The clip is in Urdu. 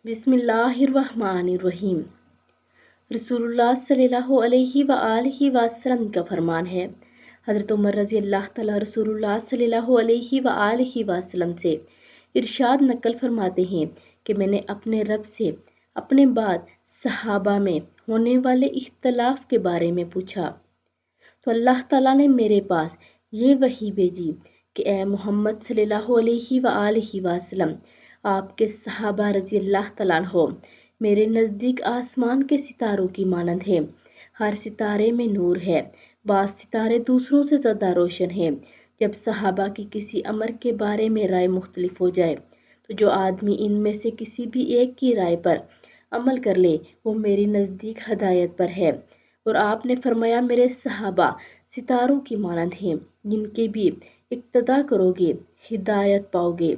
بسم اللہ الرحمن الرحیم۔ رسول اللہ صلی اللہ علیہ وآلہ وسلم کا فرمان ہے، حضرت عمر رضی اللہ تعالیٰ رسول اللہ صلی اللہ علیہ وآلہ وسلم سے ارشاد نقل فرماتے ہیں کہ میں نے اپنے رب سے اپنے بعد صحابہ میں ہونے والے اختلاف کے بارے میں پوچھا تو اللہ تعالیٰ نے میرے پاس یہ وحی بھیجی کہ اے محمد صلی اللہ علیہ وآلہ وسلم، آپ کے صحابہ رضی اللہ تعالیٰ عنہ میرے نزدیک آسمان کے ستاروں کی مانند ہے۔ ہر ستارے میں نور ہے، بعض ستارے دوسروں سے زیادہ روشن ہیں۔ جب صحابہ کی کسی امر کے بارے میں رائے مختلف ہو جائے تو جو آدمی ان میں سے کسی بھی ایک کی رائے پر عمل کر لے وہ میری نزدیک ہدایت پر ہے۔ اور آپ نے فرمایا، میرے صحابہ ستاروں کی مانند ہیں، جن کے بھی اقتداء کرو گے ہدایت پاؤ گے۔